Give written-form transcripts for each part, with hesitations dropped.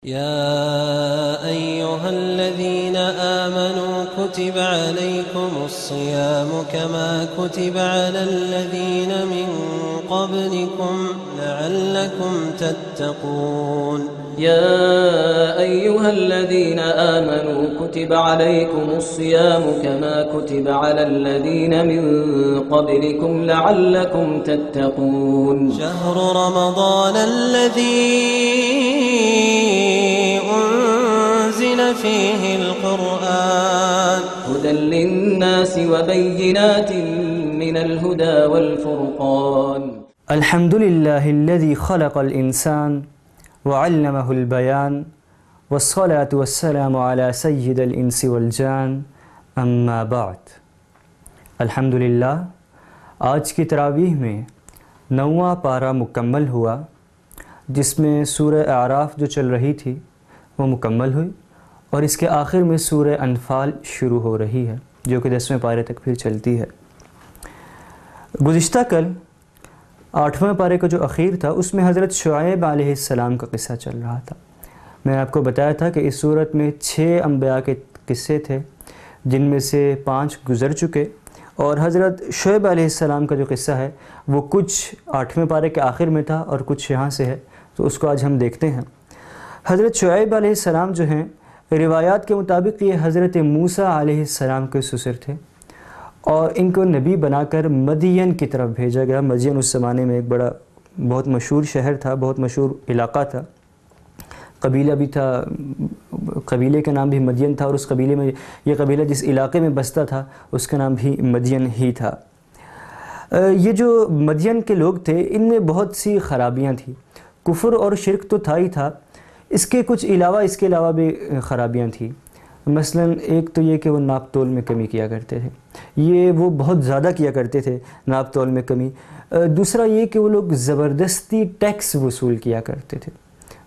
يا أيها الذين آمنوا كتب عليكم الصيام كما كتب على الذين من قبلكم لعلكم تتقون يا أيها الذين آمنوا كتب عليكم الصيام كما كتب على الذين من قبلكم لعلكم تتقون شهر رمضان الذي أنزل فيه القرآن هدى للناس وبينات من الهدى والفرقان الحمد لله الذي خلق الإنسان وعلمه البيان والصلاة والسلام على سيد الإنس والجان اما بعد الحمدللہ آج کی تراویح میں 9واں پارہ مکمل ہوا، جس میں سورہ اعراف جو چل رہی تھی وہ مکمل ہوئی، اور اس کے آخر میں سورہ انفال شروع ہو رہی ہے جو کہ 10ویں پارے تک پھر چلتی ہے۔ گزشتہ کل 8ویں پارے کا جو اخیر تھا اس میں حضرت شعیب علیہ السلام کا قصہ چل رہا تھا۔ میں نے آپ کو بتایا تھا کہ اس صورت میں 6 انبیاء کے قصے تھے، جن میں سے 5 گزر چکے، اور حضرت شعیب علیہ السلام کا جو قصہ ہے وہ کچھ 8ویں پارے کے آخر میں تھا اور کچھ یہاں سے ہے، تو اس کو آج ہم دیکھتے ہیں۔ حضرت شعیب علیہ السلام جو ہیں، روایات کے مطابق یہ حضرت موسیٰ علیہ السلام کے سسر تھے، اور ان کو نبی بنا کر مدین کی طرف بھیجا گیا۔ مدین اس زمانے میں ایک بہت مشہور شہر تھا، بہت مشہور علاقہ تھا، قبیلہ بھی تھا، قبیلے کا نام بھی مدین تھا، اور اس قبیلے میں یہ قبیلہ جس علاقے میں بستا تھا اس کا نام بھی مدین ہی تھا۔ یہ جو مدین کے لوگ تھے ان میں بہت سی خرابیاں تھیں، کفر اور شرک تو تھا ہی تھا، اس کے علاوہ بھی خرابیاں تھیں۔ مثلا ایک تو یہ کہ وہ ناپ تول میں کمی کیا کرتے تھے، وہ بہت زیادہ کیا کرتے تھے ناپ تول میں کمی۔ دوسرا یہ کہ وہ لوگ زبردستی ٹیکس وصول کیا کرتے تھے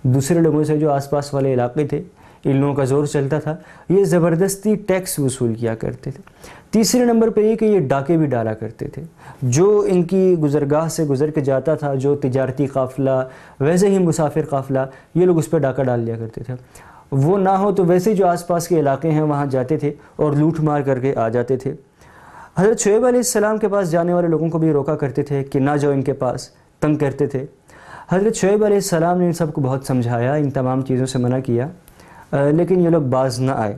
دوسرے لوگوں سے، جو آس پاس والے علاقے تھے ان لوگوں کا زور چلتا تھا، یہ زبردستی ٹیکس وصول کیا کرتے تھے۔ تیسرے نمبر پہ یہ کہ یہ ڈاکے بھی ڈالا کرتے تھے، جو ان کی گزرگاہ سے گزر کے جاتا تھا، جو تجارتی قافلہ ویسے ہی مسافر قافلہ، یہ لوگ اس پہ ڈاکہ ڈال لیا کرتے تھے۔ وہ نہ ہو تو ویسے جو آس پاس کے علاقے ہیں وہاں جاتے تھے اور لوٹ مار کر کے آ جاتے تھے۔ حضرت شعیب علیہ السلام کے پاس جانے والے لوگوں کو بھی روکا کرتے تھے کہ نہ جاؤ ان کے پاس، تنگ کرتے تھے۔ حضرت شعیب علیہ السلام نے ان سب کو بہت سمجھایا، ان تمام چیزوں سے منع کیا، لیکن یہ لوگ باز نہ آئے۔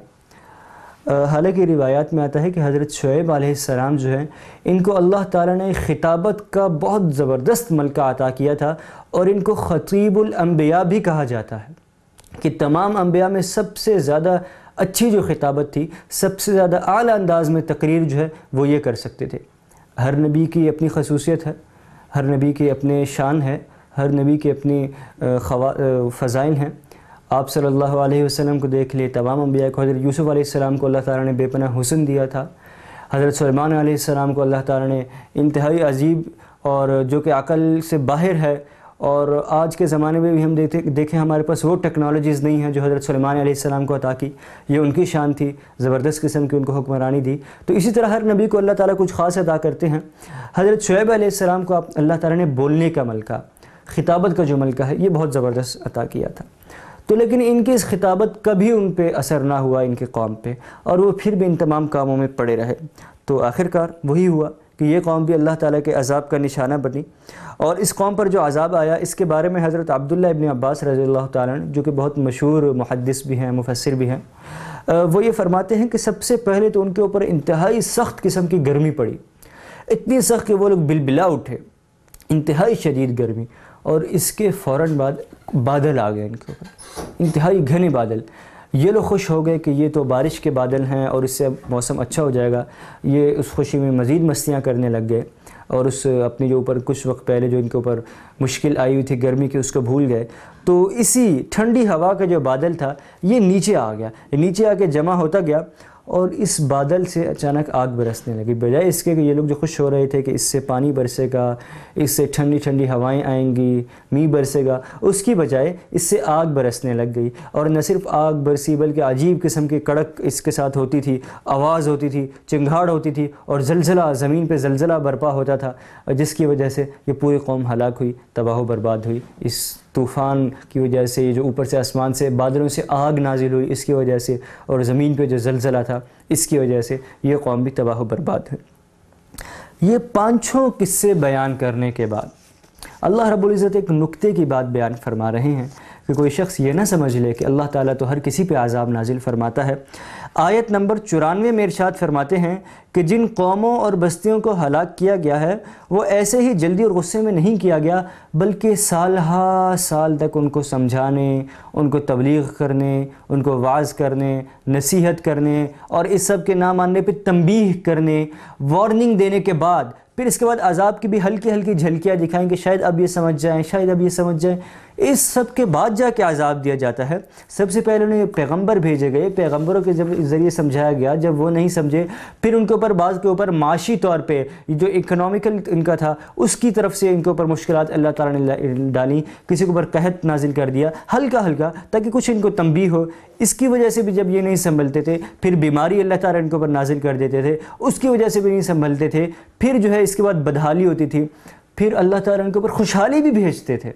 حالانکہ روایات میں آتا ہے کہ حضرت شعیب علیہ السلام جو ہیں ان کو اللہ تعالیٰ نے خطابت کا بہت زبردست ملکہ عطا کیا تھا، اور ان کو خطیب الانبیاء بھی کہا جاتا ہے، کہ تمام انبیاء میں سب سے زیادہ اچھی جو خطابت تھی، سب سے زیادہ اعلیٰ انداز میں تقریر جو ہے وہ یہ کر سکتے تھے۔ ہر نبی کی اپنی خصوصیت ہے، ہر نبی کے اپنے شان ہے، ہر نبی کے اپنی فضائل ہیں۔ آپ صلی اللہ علیہ وسلم کو دیکھ لیں، تمام انبیاء کو، حضرت یوسف علیہ السلام کو اللہ تعالیٰ نے بے پناہ حسن دیا تھا، حضرت سلیمان علیہ السلام کو اللہ تعالیٰ نے انتہائی عجیب اور جو کہ عقل سے باہر ہے، اور آج کے زمانے میں بھی ہم دیکھیں ہمارے پاس وہ ٹیکنالوجیز نہیں ہیں جو حضرت سلیمان علیہ السلام کو عطا کی، یہ ان کی شان تھی، زبردست قسم کی ان کو حکمرانی دی۔ تو اسی طرح ہر نبی کو اللہ تعالیٰ کچھ خاص عطا کرتے ہیں۔ حضرت شعیب علیہ السلام کو اللہ تعالیٰ نے بولنے کا ملکہ، خطابت کا جو ملکہ ہے، یہ بہت زبردست عطا کیا تھا۔ تو لیکن ان کی اس خطابت کبھی ان پہ اثر نہ ہوا، ان کے قوم پہ، اور وہ پھر بھی ان تمام کاموں میں پڑے رہے۔ تو آخرکار وہی ہوا کہ یہ قوم بھی اللہ تعالیٰ کے عذاب کا نشانہ بنی، اور اس قوم پر جو عذاب آیا اس کے بارے میں حضرت عبداللہ ابن عباس رضی اللہ تعالیٰ عنہ، جو کہ بہت مشہور محدث بھی ہیں، مفسر بھی ہیں، وہ یہ فرماتے ہیں کہ سب سے پہلے تو ان کے اوپر انتہائی سخت قسم کی گرمی پڑی، اتنی سخت کہ وہ لوگ بلبلا اٹھے، انتہائی شدید گرمی، اور اس کے فوراً بعد بادل آ گئے ان کے اوپر، انتہائی گھنے بادل۔ یہ لوگ خوش ہو گئے کہ یہ تو بارش کے بادل ہیں اور اس سے موسم اچھا ہو جائے گا، یہ اس خوشی میں مزید مستیاں کرنے لگ گئے، اور اس اپنی جو اوپر کچھ وقت پہلے جو ان کے اوپر مشکل آئی ہوئی تھی گرمی کی اس کو بھول گئے۔ تو اسی ٹھنڈی ہوا کا جو بادل تھا یہ نیچے آ گیا، نیچے آ کے جمع ہوتا گیا، اور اس بادل سے اچانک آگ برسنے لگی۔ بجائے اس کے کہ یہ لوگ جو خوش ہو رہے تھے کہ اس سے پانی برسے گا، اس سے ٹھنڈی ٹھنڈی ہوائیں آئیں گی، میਂہ برسے گا، اس کی بجائے اس سے آگ برسنے لگ گئی، اور نہ صرف آگ برسی بلکہ عجیب قسم کی کڑک اس کے ساتھ ہوتی تھی، آواز ہوتی تھی، چنگھاڑ ہوتی تھی، اور زلزلہ، زمین پہ زلزلہ برپا ہوتا تھا، جس کی وجہ سے یہ پوری قوم ہلاک ہوئی، تباہ و برباد ہوئی اس طوفان کی وجہ سے، جو اوپر سے آسمان سے بادلوں سے آگ نازل ہوئی اس کی وجہ سے، اور زمین پہ جو زلزلہ تھا اس کی وجہ سے یہ قوم بھی تباہ و برباد ہے۔ یہ پانچوں قصے بیان کرنے کے بعد اللہ رب العزت ایک نکتے کی بات بیان فرما رہے ہیں کہ کوئی شخص یہ نہ سمجھ لے کہ اللہ تعالیٰ تو ہر کسی پہ عذاب نازل فرماتا ہے۔ آیت نمبر 94 میں ارشاد فرماتے ہیں کہ جن قوموں اور بستیوں کو ہلاک کیا گیا ہے وہ ایسے ہی جلدی اور غصے میں نہیں کیا گیا، بلکہ سال ہا سال تک ان کو سمجھانے، ان کو تبلیغ کرنے، ان کو واعظ کرنے، نصیحت کرنے اور اس سب کے نہ ماننے پہ تنبیہ کرنے، وارننگ دینے کے بعد پھر اس کے بعد عذاب کی بھی ہلکی ہلکی جھلکیاں دکھائیں کہ شاید اب یہ سمجھ جائیں، شاید اب یہ سمجھ جائیں۔ اس سب کے بعد جا کے عذاب دیا جاتا ہے۔ سب سے پہلے انہیں پیغمبر بھیجے گئے، پیغمبروں کے ذریعے سمجھایا گیا، جب وہ نہیں سمجھے پھر ان کے اوپر بعض کے اوپر معاشی طور پہ جو اکنامیکل ان کا تھا اس کی طرف سے ان کے اوپر مشکلات اللہ تعالیٰ نے ڈالی، کسی کے اوپر قحط نازل کر دیا ہلکا ہلکا تاکہ کچھ ان کو تنبیہ ہو۔ اس کی وجہ سے بھی جب یہ نہیں سنبھلتے تھے پھر بیماری اللہ تعالیٰ ان کے اوپر نازل کر دیتے تھے، اس کی وجہ سے بھی نہیں سنبھلتے تھے، پھر جو ہے اس کے بعد بدحالی ہوتی تھی، پھر اللہ تعالیٰ ان کے اوپر خوشحالی بھی بھیجتے تھے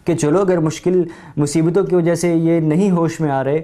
کہ چلو اگر مشکل مصیبتوں کی وجہ سے یہ نہیں ہوش میں آ رہے،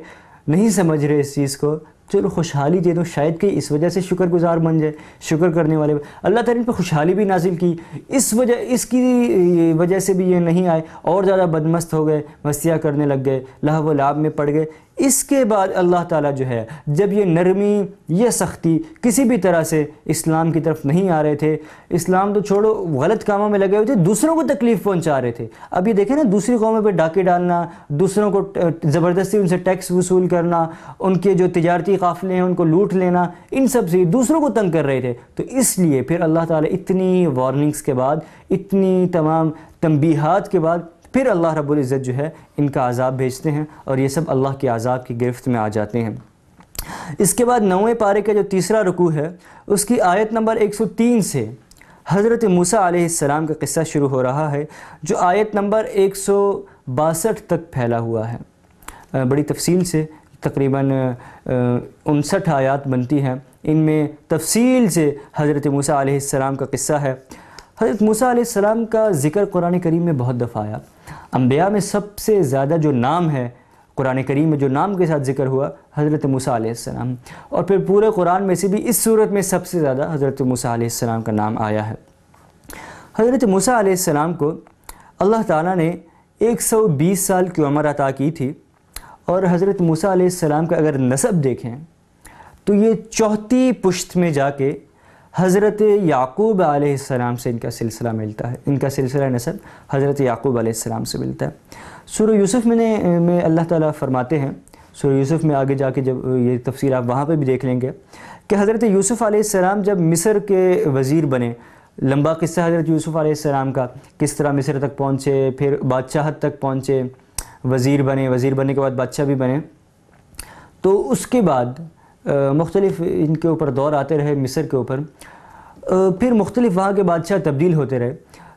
نہیں سمجھ رہے اس چیز کو، چلو خوشحالی دے دو، شاید کہ اس وجہ سے شکر گزار بن جائے، شکر کرنے والے۔ اللہ تعالیٰ نے ان پہ خوشحالی بھی نازل کی، اس کی وجہ سے بھی یہ نہیں آئے، اور زیادہ بدمست ہو گئے، مستیاں کرنے لگ گئے، لہو و لعب میں پڑ گئے۔ اس کے بعد اللہ تعالیٰ جو ہے جب یہ نرمی، یہ سختی کسی بھی طرح سے اسلام کی طرف نہیں آ رہے تھے، اسلام تو چھوڑو غلط کاموں میں لگے ہوئے تھے، دوسروں کو تکلیف پہنچا رہے تھے۔ اب یہ دیکھیں نا، دوسری قوموں پہ ڈاکے ڈالنا، دوسروں کو زبردستی ان سے ٹیکس وصول کرنا، ان کے جو تجارتی قافلے ہیں ان کو لوٹ لینا، ان سب سے دوسروں کو تنگ کر رہے تھے۔ تو اس لیے پھر اللہ تعالیٰ اتنی وارننگز کے بعد، اتنی تمام تنبیہات کے بعد پھر اللہ رب العزت جو ہے ان کا عذاب بھیجتے ہیں، اور یہ سب اللہ کے عذاب کی گرفت میں آ جاتے ہیں۔ اس کے بعد 9ویں پارے کا جو تیسرا رکوع ہے اس کی آیت نمبر 103 سے حضرت موسیٰ علیہ السلام کا قصہ شروع ہو رہا ہے، جو آیت نمبر 162 تک پھیلا ہوا ہے۔ بڑی تفصیل سے تقریباً 59 آیات بنتی ہیں، ان میں تفصیل سے حضرت موسیٰ علیہ السلام کا قصہ ہے۔ حضرت موسیٰ علیہ السلام کا ذکر قرآن کریم میں بہت دفعہ آیا۔ انبیاء میں سب سے زیادہ جو نام ہے قرآن کریم میں، جو نام کے ساتھ ذکر ہوا، حضرت موسیٰ علیہ السلام، اور پھر پورے قرآن میں سے بھی اس صورت میں سب سے زیادہ حضرت موسیٰ علیہ السلام کا نام آیا ہے۔ حضرت موسیٰ علیہ السلام کو اللہ تعالیٰ نے 120 سال کی عمر عطا کی تھی، اور حضرت موسیٰ علیہ السلام کا اگر نسب دیکھیں تو یہ چوتھی پشت میں جا کے حضرت یعقوب علیہ السلام سے ان کا سلسلہ ملتا ہے، ان کا سلسلہ نسب حضرت یعقوب علیہ السلام سے ملتا ہے۔ سورہ یوسف میں اللہ تعالیٰ فرماتے ہیں، سورہ یوسف میں آگے جا کے جب یہ تفسیر آپ وہاں پہ بھی دیکھ لیں گے کہ حضرت یوسف علیہ السلام جب مصر کے وزیر بنے، لمبا قصہ حضرت یوسف علیہ السلام کا، کس طرح مصر تک پہنچے، پھر بادشاہت تک پہنچے، وزیر بننے کے بعد بادشاہ بھی بنے، تو اس کے بعد مختلف ان کے اوپر دور آتے رہے مصر کے اوپر، پھر مختلف وہاں کے بادشاہ تبدیل ہوتے رہے۔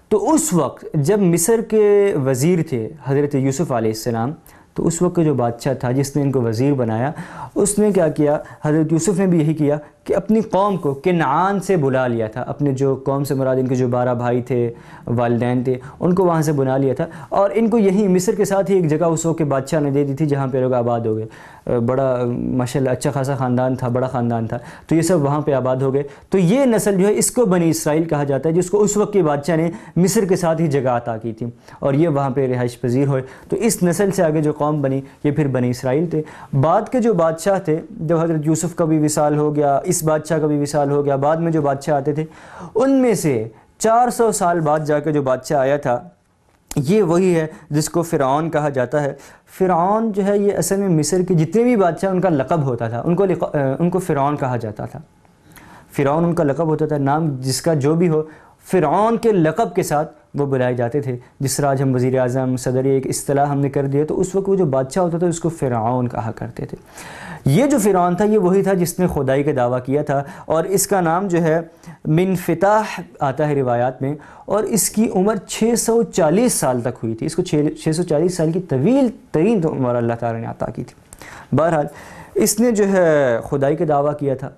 تو اس وقت جب مصر کے وزیر تھے حضرت یوسف علیہ السلام، تو اس وقت جو بادشاہ تھا جس نے ان کو وزیر بنایا، اس نے کیا کیا، حضرت یوسف نے بھی یہی کیا کہ اپنی قوم کو کنعان سے بلا لیا تھا، اپنے جو قوم سے مراد ان کے جو 12 بھائی تھے، والدین تھے، ان کو وہاں سے بلا لیا تھا، اور ان کو یہیں مصر کے ساتھ ہی ایک جگہ اس وقت کے بادشاہ نے دے دی تھی جہاں پہ لوگ آباد ہو گئے۔ بڑا ماشاءاللہ اچھا خاصا خاندان تھا، بڑا خاندان تھا، تو یہ سب وہاں پہ آباد ہو گئے۔ تو یہ نسل جو ہے اس کو بنی اسرائیل کہا جاتا ہے، جس کو اس وقت کے بادشاہ نے مصر کے ساتھ ہی جگہ عطا کی تھی، اور یہ وہاں پہ رہائش پذیر ہوئے۔ تو اس نسل سے آگے جو قوم بنی یہ پھر بنی اسرائیل تھے۔ بعد کے جو بادشاہ تھے، جب حضرت یوسف کا بھی وصال ہو گیا، اس بادشاہ کا بھی وصال ہو گیا، بعد میں جو بادشاہ آتے تھے ان میں سے 400 سال بعد جا کے جو بادشاہ آیا تھا یہ وہی ہے جس کو فرعون کہا جاتا ہے۔ فرعون جو ہے یہ اصل میں مصر کے جتنے بھی بادشاہ ان کا لقب ہوتا تھا، ان کو فرعون کہا جاتا تھا۔ فرعون ان کا لقب ہوتا تھا، نام جس کا جو بھی ہو فرعون کے لقب کے ساتھ وہ بلائے جاتے تھے۔ جس طرح آج ہم وزیر اعظم، صدر، ایک اصطلاح ہم نے کر دیا، تو اس وقت وہ جو بادشاہ ہوتا تھا اس کو فرعون کہا کرتے تھے۔ یہ جو فرعون تھا یہ وہی تھا جس نے خدائی کا دعویٰ کیا تھا، اور اس کا نام جو ہے من فتح آتا ہے روایات میں، اور اس کی عمر 640 سال تک ہوئی تھی۔ اس کو 640 سال کی طویل ترین عمر اللہ تعالیٰ نے عطا کی تھی۔ بہرحال اس نے جو ہے خدائی کا دعویٰ کیا تھا،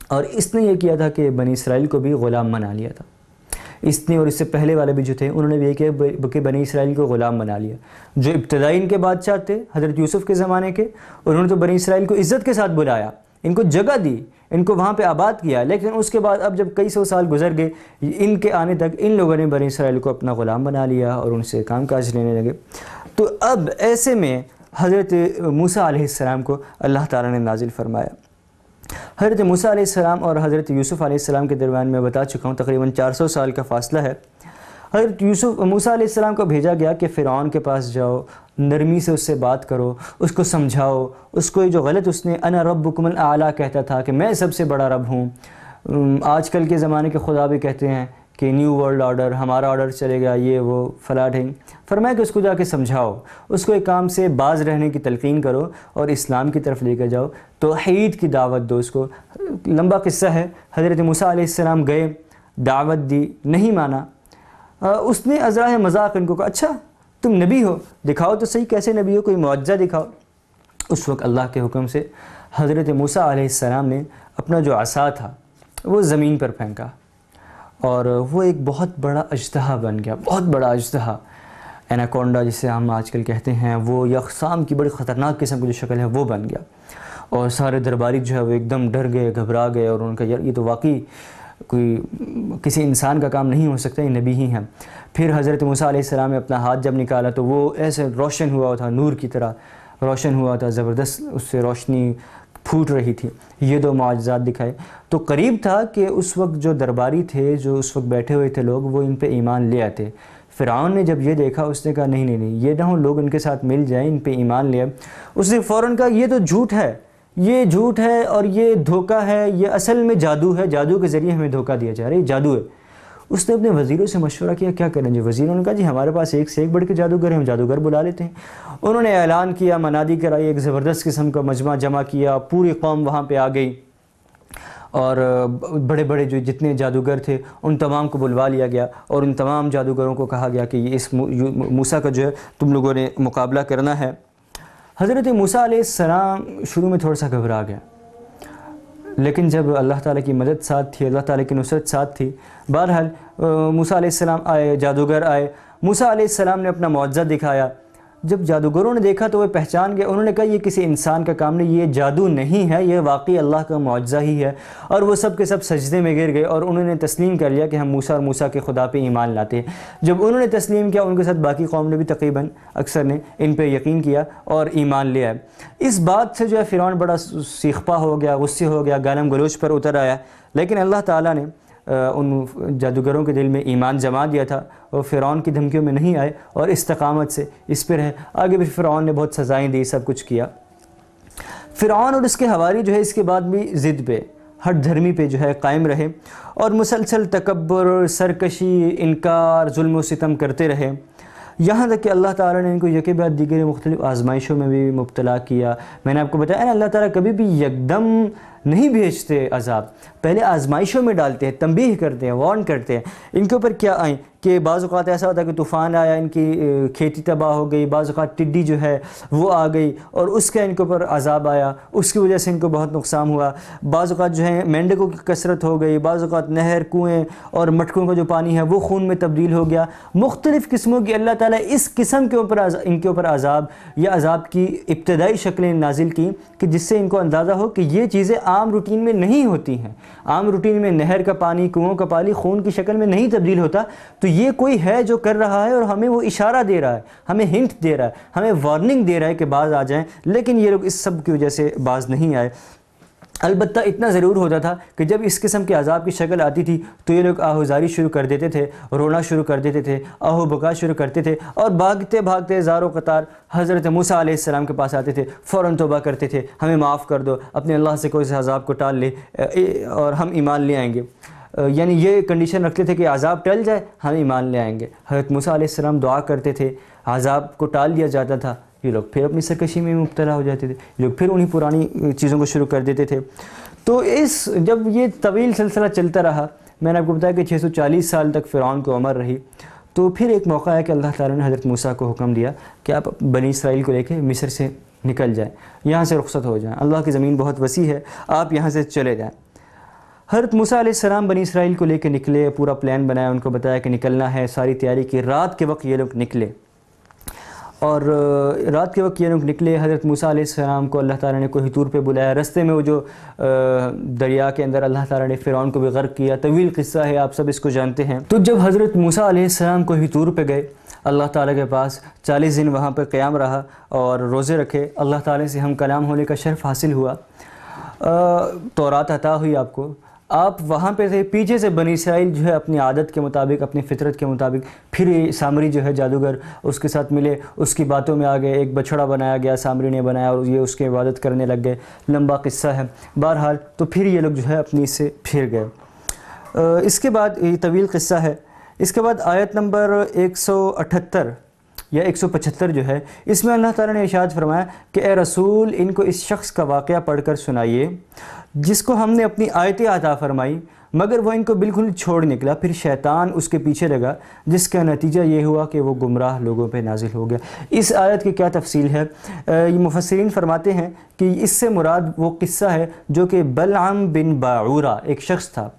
اور اس نے یہ کیا تھا کہ بنی اسرائیل کو بھی غلام بنا لیا تھا۔ اس نے اور اس سے پہلے والے بھی جو تھے انہوں نے بھی یہ کیا کہ بنی اسرائیل کو غلام بنا لیا۔ جو ابتدائی ان کے بادشاہ تھے حضرت یوسف کے زمانے کے، انہوں نے تو بنی اسرائیل کو عزت کے ساتھ بلایا، ان کو جگہ دی، ان کو وہاں پہ آباد کیا، لیکن اس کے بعد اب جب کئی سو سال گزر گئے ان کے آنے تک، ان لوگوں نے بنی اسرائیل کو اپنا غلام بنا لیا اور ان سے کام کاج لینے لگے۔ تو اب ایسے میں حضرت موسیٰ علیہ السلام کو اللہ تعالیٰ نے نازل فرمایا۔ حضرت موسیٰ علیہ السلام اور حضرت یوسف علیہ السلام کے درمیان میں بتا چکا ہوں تقریباً 400 سال کا فاصلہ ہے۔ حضرت موسیٰ علیہ السلام کو بھیجا گیا کہ فرعون کے پاس جاؤ، نرمی سے اس سے بات کرو، اس کو سمجھاؤ، اس کو جو غلط اس نے انا ربکم الاعلیٰ کہتا تھا کہ میں سب سے بڑا رب ہوں، آج کل کے زمانے کے خدا بھی کہتے ہیں کہ نیو ورلڈ آرڈر، ہمارا آرڈر چلے گا، یہ وہ فلاں ڈھنگ، فرمایا کہ اس کو جا کے سمجھاؤ، اس کو ایک کام سے باز رہنے کی تلقین کرو اور اسلام کی طرف لے کر جاؤ، توحید کی دعوت دو اس کو۔ لمبا قصہ ہے، حضرت موسیٰ علیہ السلام گئے، دعوت دی، نہیں مانا، اس نے ازراہ مذاق ان کو کہا اچھا تم نبی ہو، دکھاؤ تو صحیح کیسے نبی ہو، کوئی معجزہ دکھاؤ۔ اس وقت اللہ کے حکم سے حضرت موسیٰ علیہ السلام نے اپنا جو عصا تھا وہ زمین پر پھینکا اور وہ ایک بہت بڑا اژدہا بن گیا، بہت بڑا اژدہا، ایناکونڈا جسے ہم آج کل کہتے ہیں، وہ یا اقسام کی بڑی خطرناک قسم کی جو شکل ہے وہ بن گیا، اور سارے درباری جو ہے وہ ایک دم ڈر گئے، گھبرا گئے، اور ان کا یار یہ تو واقعی کوئی کسی انسان کا کام نہیں ہو سکتا، یہ نبی ہی ہیں۔ پھر حضرت موسیٰ علیہ السلام نے اپنا ہاتھ جب نکالا تو وہ ایسے روشن ہوا تھا، نور کی طرح روشن ہوا تھا، زبردست اس سے روشنی پھوٹ رہی تھی۔ یہ دو معجزات دکھائے تو قریب تھا کہ اس وقت جو درباری تھے، جو اس وقت بیٹھے ہوئے تھے لوگ، وہ ان پہ ایمان لے آتے۔ فرعون نے جب یہ دیکھا اس نے کہا نہیں نہیں نہیں، یہ نہ ہو لوگ ان کے ساتھ مل جائیں، ان پہ ایمان لے آئے۔ اس نے فوراً کہا یہ تو جھوٹ ہے، یہ جھوٹ ہے اور یہ دھوکہ ہے، یہ اصل میں جادو ہے، جادو کے ذریعے ہمیں دھوکہ دیا جا رہا ہے، یہ جادو ہے۔ اس نے اپنے وزیروں سے مشورہ کیا کیا کریں جی، وزیروں نے کہا جی ہمارے پاس ایک سے ایک بڑھ کے جادوگر ہیں، ہم جادوگر بلا لیتے ہیں۔ انہوں نے اعلان کیا، منادی کرائی، ایک زبردست قسم کا مجمع جمع کیا، پوری قوم وہاں پہ آ گئی، اور بڑے بڑے جو جتنے جادوگر تھے ان تمام کو بلوا لیا گیا، اور ان تمام جادوگروں کو کہا گیا کہ یہ اس موسیٰ کا جو ہے تم لوگوں نے مقابلہ کرنا ہے۔ حضرت موسیٰ علیہ السلام شروع میں تھوڑا سا گھبرا گیا، لیکن جب اللہ تعالیٰ کی مدد ساتھ تھی، اللہ تعالیٰ کی نصرت ساتھ تھی، بہرحال موسیٰ علیہ السلام آئے، جادوگر آئے، موسیٰ علیہ السلام نے اپنا معجزہ دکھایا۔ جب جادوگروں نے دیکھا تو وہ پہچان گئے، انہوں نے کہا یہ کسی انسان کا کام نہیں، یہ جادو نہیں ہے، یہ واقعی اللہ کا معجزہ ہی ہے، اور وہ سب کے سب سجدے میں گر گئے اور انہوں نے تسلیم کر لیا کہ ہم موسیٰ اور موسیٰ کے خدا پہ ایمان لاتے ہیں۔ جب انہوں نے تسلیم کیا، ان کے ساتھ باقی قوم نے بھی تقریباً اکثر نے ان پہ یقین کیا اور ایمان لے آئے۔ اس بات سے جو ہے فرعون بڑا سیخپا ہو گیا، غصے ہو گیا، گالم گلوچ پر اتر آیا، لیکن اللہ تعالیٰ نے ان جادوگروں کے دل میں ایمان جما دیا تھا، اور فرعون کی دھمکیوں میں نہیں آئے اور استقامت سے اس پر ہے۔ آگے بھی فرعون نے بہت سزائیں دی، سب کچھ کیا۔ فرعون اور اس کے حواری جو ہے اس کے بعد بھی ضد پہ، ہٹ دھرمی پہ جو ہے قائم رہے، اور مسلسل تکبر، سرکشی، انکار، ظلم و ستم کرتے رہے، یہاں تک کہ اللہ تعالیٰ نے ان کو یکے بعد دیگر مختلف آزمائشوں میں بھی مبتلا کیا۔ میں نے آپ کو بتایا نا، اللہ تعالیٰ کبھی بھی یکدم نہیں بھیجتے عذاب، پہلے آزمائشوں میں ڈالتے ہیں، تنبیہ کرتے ہیں، وارن کرتے ہیں۔ ان کے اوپر کیا آئیں کہ بعض اوقات ایسا ہوتا ہے کہ طوفان آیا، ان کی کھیتی تباہ ہو گئی، بعض اوقات ٹڈی جو ہے وہ آ گئی اور اس کا ان کے اوپر عذاب آیا، اس کی وجہ سے ان کو بہت نقصان ہوا۔ بعض اوقات جو ہے مینڈکوں کی کثرت ہو گئی، بعض اوقات نہر، کنویں اور مٹکوں کا جو پانی ہے وہ خون میں تبدیل ہو گیا۔ مختلف قسموں کی اللہ تعالیٰ اس قسم کے اوپر ان کے اوپر عذاب یا عذاب کی ابتدائی شکلیں نازل کی کہ جس سے ان کو اندازہ ہو کہ یہ چیزیں عام روٹین میں نہیں ہوتی ہیں، عام روٹین میں نہر کا پانی، کنووں کا پانی خون کی شکل میں نہیں تبدیل ہوتا، تو یہ کوئی ہے جو کر رہا ہے اور ہمیں وہ اشارہ دے رہا ہے، ہمیں ہنٹ دے رہا ہے، ہمیں وارننگ دے رہا ہے کہ باز آ جائیں، لیکن یہ لوگ اس سب کی وجہ سے باز نہیں آئے۔ البتہ اتنا ضرور ہوتا تھا کہ جب اس قسم کے عذاب کی شکل آتی تھی تو یہ لوگ آہوزاری شروع کر دیتے تھے، رونا شروع کر دیتے تھے، آہو بکا شروع کرتے تھے، اور بھاگتے بھاگتے زاروں قطار حضرت موسیٰ علیہ السلام کے پاس آتے تھے، فوراً توبہ کرتے تھے، ہمیں معاف کر دو، اپنے اللہ سے کوئی سے عذاب کو ٹال لے اور ہم ایمان لے آئیں گے۔ یعنی یہ کنڈیشن رکھتے تھے کہ عذاب ٹل جائے ہم ایمان لے آئیں گے۔ حضرت موسیٰ علیہ السلام دعا کرتے تھے، عذاب کو ٹال دیا جاتا تھا، یہ لوگ پھر اپنی سرکشی میں مبتلا ہو جاتے تھے، یہ لوگ پھر انہی پرانی چیزوں کو شروع کر دیتے تھے۔ تو جب یہ طویل سلسلہ چلتا رہا، میں نے آپ کو بتایا کہ 640 سال تک فرعون کو عمر رہی، تو پھر ایک موقع ہے کہ اللہ تعالیٰ نے حضرت موسیٰ کو حکم دیا کہ آپ بنی اسرائیل کو لے کے مصر سے نکل جائیں، یہاں سے رخصت ہو جائیں، اللہ کی زمین بہت وسیع ہے، آپ یہاں سے چلے جائیں۔ حضرت موسیٰ علیہ السلام بنی اسرائیل کو لے کے نکلے، پورا پلان بنایا، ان کو بتایا کہ نکلنا ہے، ساری تیاری کی، رات کے وقت یہ لوگ نکلے، اور رات کے وقت یہ لوگ نکلے۔ حضرت موسیٰ علیہ السلام کو اللہ تعالیٰ نے کوہ طور پہ بلایا، رستے میں وہ جو دریا کے اندر اللہ تعالیٰ نے فرعون کو بھی غرق کیا، طویل قصہ ہے، آپ سب اس کو جانتے ہیں۔ تو جب حضرت موسیٰ علیہ السلام کوہ طور پہ گئے، اللہ تعالیٰ کے پاس 40 دن وہاں پہ قیام رہا اور روزے رکھے، اللہ تعالیٰ سے ہم کلام ہونے کا شرف حاصل ہوا، تورات عطا ہوئی آپ کو، آپ وہاں پہ سے پیچھے سے بنی اسرائیل جو ہے اپنی عادت کے مطابق، اپنی فطرت کے مطابق، پھر سامری جو ہے جادوگر اس کے ساتھ ملے، اس کی باتوں میں آ گئے، ایک بچڑا بنایا گیا، سامری نے بنایا اور یہ اس کی عبادت کرنے لگ گئے، لمبا قصہ ہے۔ بہرحال تو پھر یہ لوگ جو ہے اپنی سے پھر گئے۔ اس کے بعد یہ طویل قصہ ہے۔ اس کے بعد آیت نمبر 178 یا 175 جو ہے، اس میں اللہ تعالیٰ نے ارشاد فرمایا کہ اے رسول ان کو اس شخص کا واقعہ پڑھ کر سنائیے جس کو ہم نے اپنی آیتیں عطا فرمائی مگر وہ ان کو بالکل چھوڑ نکلا، پھر شیطان اس کے پیچھے لگا جس کا نتیجہ یہ ہوا کہ وہ گمراہ لوگوں پہ نازل ہو گیا۔ اس آیت کی کیا تفصیل ہے؟ یہ مفسرین فرماتے ہیں کہ اس سے مراد وہ قصہ ہے جو کہ بلعم بن باعورہ ایک شخص تھا،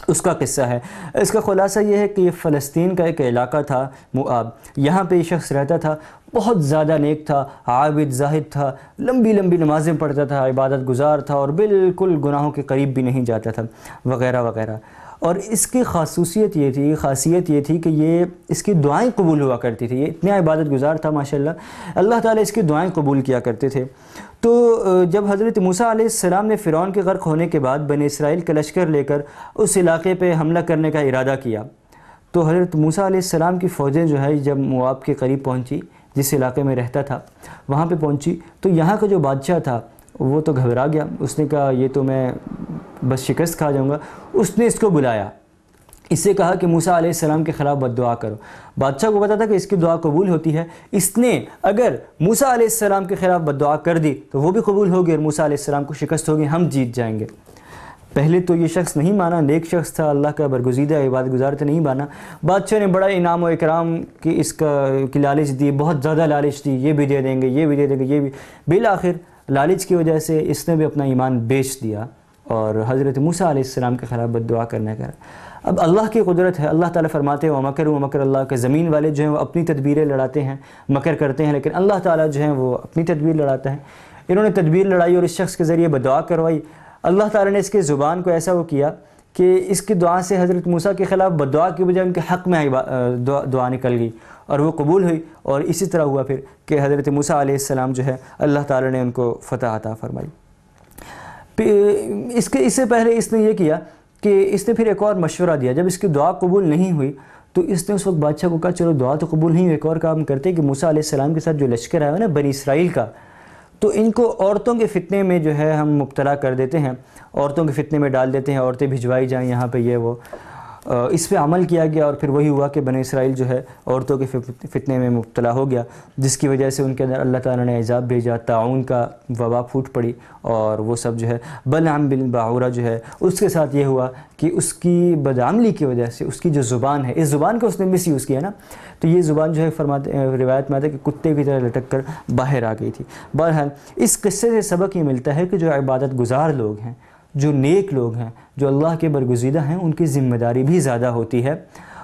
اس کا قصہ ہے۔ اس کا خلاصہ یہ ہے کہ یہ فلسطین کا ایک علاقہ تھا موآب، یہاں پہ یہ شخص رہتا تھا، بہت زیادہ نیک تھا، عابد زاہد تھا، لمبی لمبی نمازیں پڑھتا تھا، عبادت گزار تھا اور بالکل گناہوں کے قریب بھی نہیں جاتا تھا وغیرہ وغیرہ۔ اور اس کی خاصیت یہ تھی کہ یہ اس کی دعائیں قبول ہوا کرتی تھی، یہ اتنا عبادت گزار تھا ماشاءاللہ، اللہ تعالیٰ اس کی دعائیں قبول کیا کرتے تھے۔ تو جب حضرت موسیٰ علیہ السلام نے فرعون کے غرق ہونے کے بعد بنی اسرائیل کا لشکر لے کر اس علاقے پہ حملہ کرنے کا ارادہ کیا، تو حضرت موسیٰ علیہ السلام کی فوجیں جو ہے جب موآب کے قریب پہنچی، جس علاقے میں رہتا تھا وہاں پہ پہنچی، تو یہاں کا جو بادشاہ تھا وہ تو گھبرا گیا، اس نے کہا یہ تو میں بس شکست کھا جاؤں گا۔ اس نے اس کو بلایا، اس سے کہا کہ موسیٰ علیہ السلام کے خلاف بد دعا کرو۔ بادشاہ کو پتا تھا کہ اس کی دعا قبول ہوتی ہے، اس نے اگر موسیٰ علیہ السلام کے خلاف بد دعا کر دی تو وہ بھی قبول ہوگی اور موسیٰ علیہ السلام کو شکست ہوگی، ہم جیت جائیں گے۔ پہلے تو یہ شخص نہیں مانا، نیک شخص تھا، اللہ کا برگزیدہ عبادت گزار تھا، نہیں مانا۔ بادشاہ نے بڑا انعام و اکرام کی اس کی لالچ دی، بہت زیادہ لالچ دی، یہ بھی دے دیں گے، یہ بھی دے دیں گے، یہ بھی۔ بالآخر لالچ کی وجہ سے اس نے بھی اپنا ایمان بیچ دیا اور حضرت موسیٰ علیہ السلام کے خلاف بد دعا کرنے کا۔ اب اللہ کی قدرت ہے، اللہ تعالیٰ فرماتے ہیں وَمَكَرُوا وَمَكَرَ اللَّهُ، کہ زمین والے جو ہیں وہ اپنی تدبیریں لڑاتے ہیں، مکر کرتے ہیں، لیکن اللہ تعالیٰ جو ہیں وہ اپنی تدبیر لڑاتا ہے۔ انہوں نے تدبیر لڑائی اور اس شخص کے ذریعے بد دعا کروائی، اللہ تعالیٰ نے اس کے زبان کو ایسا وہ کیا کہ اس کی دعا سے حضرت موسیٰ کے خلاف بد دعا کی بجائے ان کے حق میں دعا نکل گئی اور وہ قبول ہوئی، اور اسی طرح ہوا پھر کہ حضرت موسیٰ علیہ السلام جو ہے اللہ تعالیٰ نے ان کو فتح عطا فرمائی۔ اس سے پہلے اس نے یہ کیا کہ اس نے پھر ایک اور مشورہ دیا، جب اس کی دعا قبول نہیں ہوئی تو اس نے اس وقت بادشاہ کو کہا چلو دعا تو قبول نہیں ہوئی، ایک اور کام کرتے کہ موسیٰ علیہ السلام کے ساتھ جو لشکر آیا ہے نا بنی اسرائیل کا، تو ان کو عورتوں کے فتنے میں جو ہے ہم مبتلا کر دیتے ہیں، عورتوں کے فتنے میں ڈال دیتے ہیں، عورتیں بھجوائی جائیں یہاں پہ، یہ وہ۔ اس پہ عمل کیا گیا اور پھر وہی ہوا کہ بنی اسرائیل جو ہے عورتوں کے فتنے میں مبتلا ہو گیا، جس کی وجہ سے ان کے اندر اللہ تعالیٰ نے عذاب بھیجا، طاعون کا وبا پھوٹ پڑی اور وہ سب جو ہے بلعم بن باعورہ جو ہے اس کے ساتھ یہ ہوا کہ اس کی بدعملی کی وجہ سے اس کی جو زبان ہے، اس زبان کو اس نے مس یوز کیا نا، تو یہ زبان جو ہے روایت میں آتا ہے کہ کتے کی طرح لٹک کر باہر آ گئی تھی۔ بہرحال اس قصے سے سبق یہ ملتا ہے کہ جو عبادت گزار لوگ ہیں، جو نیک لوگ ہیں، جو اللہ کے برگزیدہ ہیں، ان کی ذمہ داری بھی زیادہ ہوتی ہے،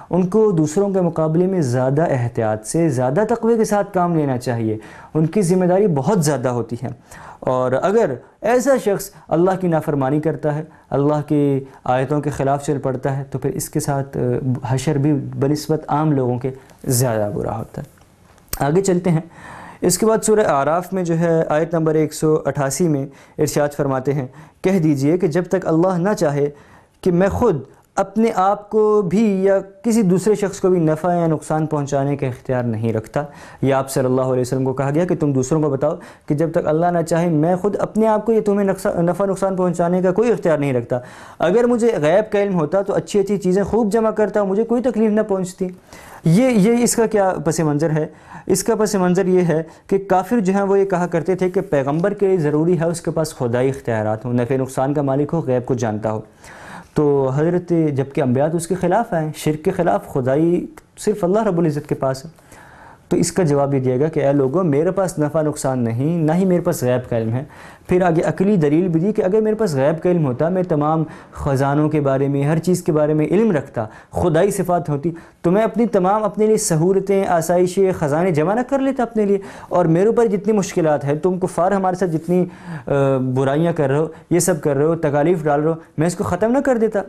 ان کو دوسروں کے مقابلے میں زیادہ احتیاط سے، زیادہ تقوی کے ساتھ کام لینا چاہیے، ان کی ذمہ داری بہت زیادہ ہوتی ہے۔ اور اگر ایسا شخص اللہ کی نافرمانی کرتا ہے، اللہ کی آیتوں کے خلاف چل پڑتا ہے، تو پھر اس کے ساتھ حشر بھی بنسبت عام لوگوں کے زیادہ برا ہوتا ہے۔ آگے چلتے ہیں۔ اس کے بعد سورہ اعراف میں جو ہے آیت نمبر 188 میں ارشاد فرماتے ہیں کہہ دیجئے کہ جب تک اللہ نہ چاہے کہ میں خود اپنے آپ کو بھی یا کسی دوسرے شخص کو بھی نفع یا نقصان پہنچانے کا اختیار نہیں رکھتا۔ یہ آپ صلی اللہ علیہ وسلم کو کہا گیا کہ تم دوسروں کو بتاؤ کہ جب تک اللہ نہ چاہے میں خود اپنے آپ کو یا تمہیں نفع نقصان پہنچانے کا کوئی اختیار نہیں رکھتا۔ اگر مجھے غیب کا علم ہوتا تو اچھی اچھی چیزیں خوب جمع کرتا، مجھے کوئی تکلیف نہ پہنچتی۔ یہ اس کا کیا پس منظر ہے؟ اس کا پس منظر یہ ہے کہ کافر جو ہیں وہ یہ کہا کرتے تھے کہ پیغمبر کے لیے ضروری ہے اس کے پاس خدائی اختیارات ہوں، نفع نقصان کا مالک ہو، غیب کو جانتا ہو۔ تو حضرت جبکہ انبیاء تو اس کے خلاف آئے، شرک کے خلاف، خدائی صرف اللہ رب العزت کے پاس ہے۔ تو اس کا جواب یہ دیا گا کہ اے لوگوں میرے پاس نفع نقصان نہیں، نہ ہی میرے پاس غیب کا علم ہے۔ پھر آگے عقلی دلیل بھی دی کہ اگر میرے پاس غیب کا علم ہوتا، میں تمام خزانوں کے بارے میں، ہر چیز کے بارے میں علم رکھتا، خدائی صفات ہوتی، تو میں اپنے لیے سہولتیں، آسائشیں، خزانے جمع نہ کر لیتا اپنے لیے، اور میرے اوپر جتنی مشکلات ہیں، تم کفار ہمارے ساتھ جتنی برائیاں کر رہے ہو، یہ سب کر رہے ہو، تکالیف ڈال رہے ہو، میں اس کو ختم نہ کر دیتا۔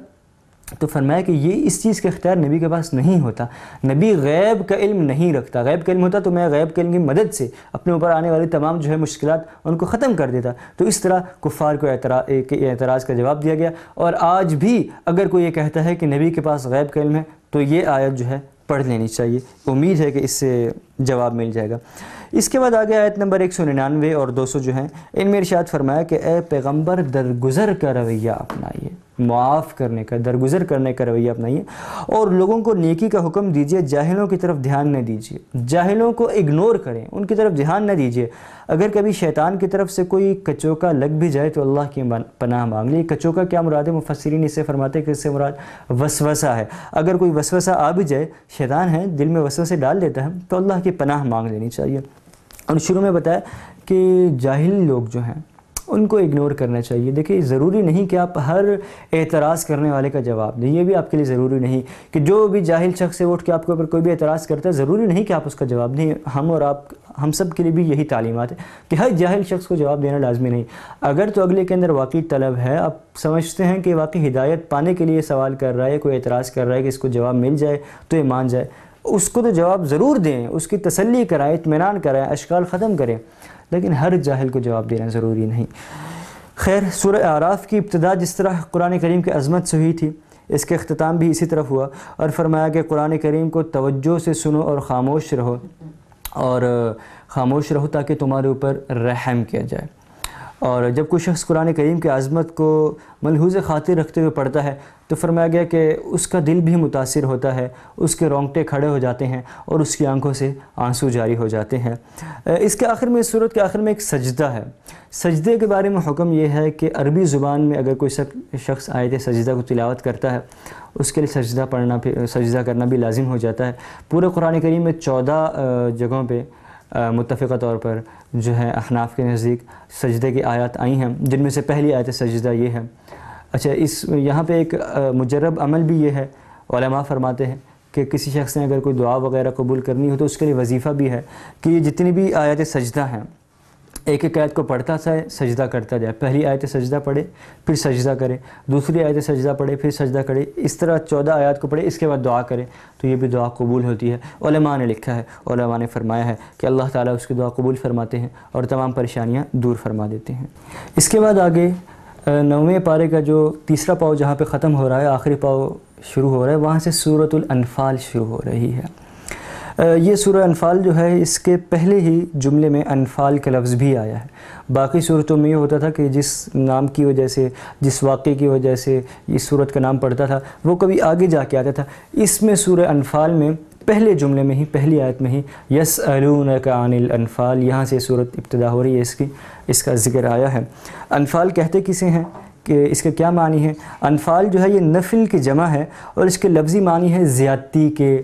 تو فرمایا کہ یہ اس چیز کا اختیار نبی کے پاس نہیں ہوتا، نبی غیب کا علم نہیں رکھتا، غیب کا علم ہوتا تو میں غیب کے علم کی مدد سے اپنے اوپر آنے والی تمام مشکلات ان کو ختم کر دیتا۔ تو اس طرح کفار کو اعتراض کا جواب دیا گیا، اور آج بھی اگر کوئی یہ کہتا ہے کہ نبی کے پاس غیب کا علم ہے تو یہ آیت پڑھ لینی چاہیے، امید ہے کہ اس سے جواب مل جائے گا۔ اس کے بعد آگے آیت نمبر 199 اور 200 ان میں ارشاد فرمایا کہ اے پیغمبر درگزر کا رویہ اپنائیے، معاف کرنے کا، درگزر کرنے کا رویہ اپنائیے، اور لوگوں کو نیکی کا حکم دیجیے، جاہلوں کی طرف دھیان نہ دیجیے، جاہلوں کو اگنور کریں، ان کی طرف دھیان نہ دیجیے۔ اگر کبھی شیطان کی طرف سے کوئی کچوکا لگ بھی جائے تو اللہ کی پناہ مانگ لیں۔ کچوکا کیا مراد ہے؟ مفسرین اس سے فرماتے ہیں کہ اس سے مراد وسوسہ ہے۔ اگر کوئی وسوسہ آ بھی جائے، شیطان ہے دل میں وسوسے ڈال دیتا ہے، تو اللہ کی پناہ مانگ لینی چاہیے۔ اور شروع میں بتایا کہ جاہل لوگ ہیں ان کو اگنور کرنا چاہیے۔ دیکھیں ضروری نہیں کہ آپ ہر اعتراض کرنے والے کا جواب دیں، یہ بھی آپ کے لیے ضروری نہیں کہ جو بھی جاہل شخص سے اٹھ کے آپ کے اوپر کوئی بھی اعتراض کرتا ہے، ضروری نہیں کہ آپ اس کا جواب دیں۔ ہم اور آپ، ہم سب کے لیے بھی یہی تعلیمات ہے کہ ہر جاہل شخص کو جواب دینا لازمی نہیں۔ اگر تو اگلے کے اندر واقعی طلب ہے، آپ سمجھتے ہیں کہ واقعی ہدایت پانے کے لیے سوال کر رہا ہے، کوئی اعتراض کر رہا ہے کہ اس کو جواب مل جائے تو یہ مان جائے، اس کو تو جواب ضرور دیں، اس کی تسلی کرائیں، اطمینان کرائیں، اشکال ختم کریں، لیکن ہر جاہل کو جواب دینا ضروری نہیں۔ خیر، سورہ اعراف کی ابتدا جس طرح قرآن کریم کی عظمت سے ہوئی تھی، اس کے اختتام بھی اسی طرف ہوا، اور فرمایا کہ قرآن کریم کو توجہ سے سنو اور خاموش رہو تاکہ تمہارے اوپر رحم کیا جائے۔ اور جب کوئی شخص قرآن کریم کی عظمت کو ملحوظ خاطر رکھتے ہوئے پڑھتا ہے تو فرمایا گیا کہ اس کا دل بھی متاثر ہوتا ہے، اس کے رونگٹے کھڑے ہو جاتے ہیں اور اس کی آنکھوں سے آنسو جاری ہو جاتے ہیں۔ اس کے آخر میں، اس سورت کے آخر میں ایک سجدہ ہے۔ سجدے کے بارے میں حکم یہ ہے کہ عربی زبان میں اگر کوئی شخص آیت سجدہ کو تلاوت کرتا ہے، اس کے لیے سجدہ کرنا بھی لازم ہو جاتا ہے۔ پورے قرآن کریم میں 14 جگہوں پہ متفقہ طور پر احناف کے نزدیک سجدے کی آیات آئی ہیں، جن میں سے پہلی آیت سجدہ یہ ہے۔ اچھا، یہاں پہ ایک مجرب عمل بھی یہ ہے، علماء فرماتے ہیں کہ کسی شخص نے اگر کوئی دعا وغیرہ قبول کرنی ہو تو اس کے لیے وظیفہ بھی ہے کہ یہ جتنی بھی آیت سجدہ ہیں، ایک ایک آیت کو پڑھتا جائے، سجدہ کرتا جائے۔ پہلی آیت سجدہ پڑھے، پھر سجدہ کرے، دوسری آیت سجدہ پڑھے، پھر سجدہ کرے، اس طرح 14 آیات کو پڑھے، اس کے بعد دعا کرے تو یہ بھی دعا قبول ہوتی ہے۔ علماء نے لکھا ہے، علماء نے فرمایا ہے کہ اللہ تعالیٰ اس کی دعا قبول فرماتے ہیں اور تمام پریشانیاں دور فرما دیتے ہیں۔ اس کے بعد آگے 9ویں پارے کا جو تیسرا پاؤ جہاں پہ ختم ہو رہا ہے، آخری پاؤ شروع ہو رہا ہے، وہاں سے سورۃ الانفال شروع ہو رہی ہے۔ یہ سورہ انفال اس کے پہلے ہی جملے میں انفال کا لفظ بھی آیا ہے۔ باقی صورتوں میں یہ ہوتا تھا کہ جس نام کی وجہ سے، جس واقعے کی وجہ سے اس صورت کا نام پڑتا تھا وہ کبھی آگے جا کے آتا تھا۔ اس میں سورہ انفال میں پہلے جملے میں ہی، پہلی آیت میں ہی یسألونک عن الانفال، یہاں سے صورت ابتدا ہو رہی ہے، اس کا ذکر آیا ہے۔ انفال کہتے کسے ہیں، کہ اس کا کیا معنی ہے؟ انفال یہ نفل کی جمع ہے اور اس کے لفظی معنی ہے زیادتی کے،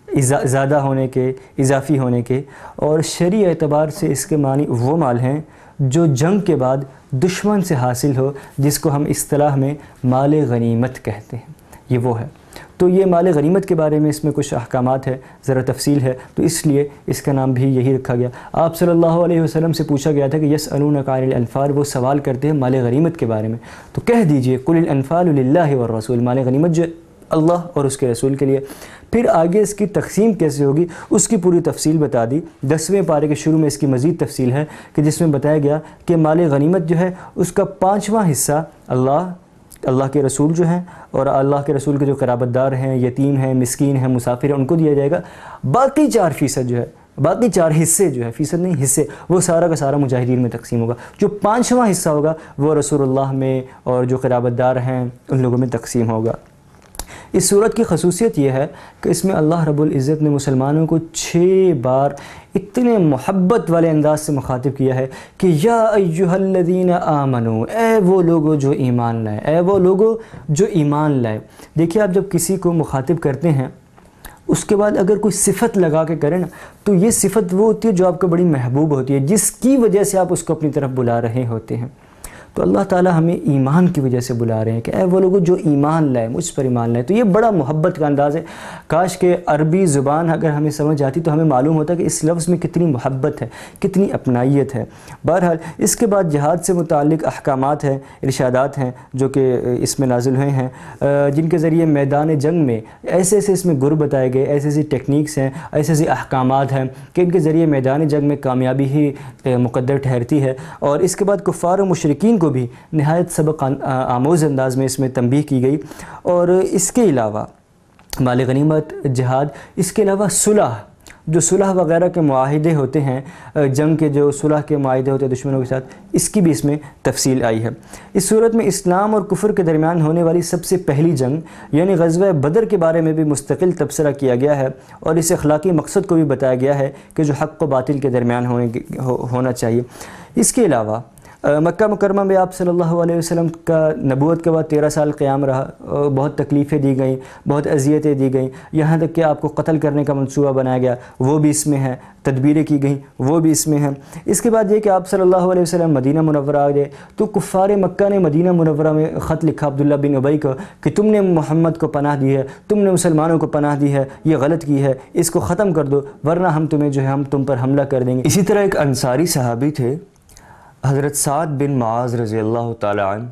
زیادہ ہونے کے، اضافی ہونے کے، اور شرعی اعتبار سے اس کے معنی وہ مال ہیں جو جنگ کے بعد دشمن سے حاصل ہو، جس کو ہم اصطلاح میں مال غنیمت کہتے ہیں، یہ وہ ہے۔ تو یہ مال غنیمت کے بارے میں اس میں کچھ احکامات ہے، ذرا تفصیل ہے، تو اس لیے اس کا نام بھی یہی رکھا گیا۔ آپ صلی اللہ علیہ وسلم سے پوچھا گیا تھا کہ یسألونک عن الانفال، وہ سوال کرتے ہیں مال غنیمت کے بارے میں، تو کہہ دیجئے قل الانفال للہ والرسول، مال غنیمت اللہ اور اس کے رسول کے لیے۔ پھر آگے اس کی تقسیم کیسے ہوگی اس کی پوری تفصیل بتا دی۔ 10ویں پارے کے شروع میں اس کی مزید تفصیل ہے کہ جس میں بتایا گیا کہ مال غنیمت اس کا 5واں حصہ اللہ کے رسول ہیں اور اللہ کے رسول کے جو قرابت دار ہیں، یتیم ہیں، مسکین ہیں، مسافر ہیں، ان کو دیا جائے گا۔ باقی 4% باقی 4 حصے فیصد نہیں، حصے، وہ سارا کا سارا مجاہدین میں تقسیم ہوگا۔ جو 5واں حصہ ہوگا وہ رسول اللہ میں اور جو قرابت دار ہیں ان لوگوں میں تقسیم ہوگا۔ اس صورت کی خصوصیت یہ ہے کہ اس میں اللہ رب العزت نے مسلمانوں کو 6 بار اتنے محبت والے انداز سے مخاطب کیا ہے کہ یا ایہا الذین آمنو، اے وہ لوگو جو ایمان لائے، اے وہ لوگو جو ایمان لائے۔ دیکھیے، آپ جب کسی کو مخاطب کرتے ہیں اس کے بعد اگر کوئی صفت لگا کے کرے نا تو یہ صفت وہ ہوتی ہے جو آپ کو بڑی محبوب ہوتی ہے، جس کی وجہ سے آپ اس کو اپنی طرف بلا رہے ہوتے ہیں۔ تو اللہ تعالیٰ ہمیں ایمان کی وجہ سے بلا رہے ہیں کہ اے وہ لوگوں جو ایمان لائے، مجھ پر ایمان لائے۔ تو یہ بڑا محبت کا انداز ہے۔ کاش کہ عربی زبان اگر ہمیں سمجھ آتی تو ہمیں معلوم ہوتا کہ اس لفظ میں کتنی محبت ہے، کتنی اپنائیت ہے۔ بہرحال اس کے بعد جہاد سے متعلق احکامات ہیں، ارشادات ہیں جو کہ اس میں نازل ہوئے ہیں، جن کے ذریعے میدان جنگ میں ایسے اس میں گر بتائے گئے، ایسی ٹیکنیکس ہیں، ایسے احکامات ہیں کہ ان کے ذریعے میدان جنگ میں کامیابی ہی مقدر ٹھہرتی ہے۔ اور اس کے بعد کفار و مشرکین کو بھی نہایت سبق آموز انداز میں اس میں تنبیہ کی گئی۔ اور اس کے علاوہ مال غنیمت، جہاد، اس کے علاوہ صلح، جو صلح وغیرہ کے معاہدے ہوتے ہیں، جنگ کے جو صلح کے معاہدے ہوتے ہیں دشمنوں کے ساتھ، اس کی بھی اس میں تفصیل آئی ہے۔ اس صورت میں اسلام اور کفر کے درمیان ہونے والی سب سے پہلی جنگ یعنی غزوہ بدر کے بارے میں بھی مستقل تبصرہ کیا گیا ہے، اور اس اخلاقی مقصد کو بھی بتایا گیا ہے کہ جو حق و باطل کے درمیان ہونا چاہیے۔ اس کے علاوہ مکہ مکرمہ میں آپ صلی اللہ علیہ وسلم کا نبوت کے بعد 13 سال قیام رہا، بہت تکلیفیں دی گئیں، بہت اذیتیں دی گئیں، یہاں تک کہ آپ کو قتل کرنے کا منصوبہ بنایا گیا، وہ بھی اس میں ہے، تدبیریں کی گئیں وہ بھی اس میں ہیں۔ اس کے بعد یہ کہ آپ صلی اللہ علیہ وسلم مدینہ منورہ آ گئے تو کفار مکہ نے مدینہ منورہ میں خط لکھا عبداللہ بن ابی کو کہ تم نے محمد کو پناہ دی ہے، تم نے مسلمانوں کو پناہ دی ہے، یہ غلط کی ہے، اس کو ختم کر دو ورنہ ہم تمہیں جو ہے ہم تم پر حملہ کر دیں گے۔ اسی طرح ایک انصاری صحابی تھے حضرت سعد بن معاذ رضی اللہ تعالی عنہ،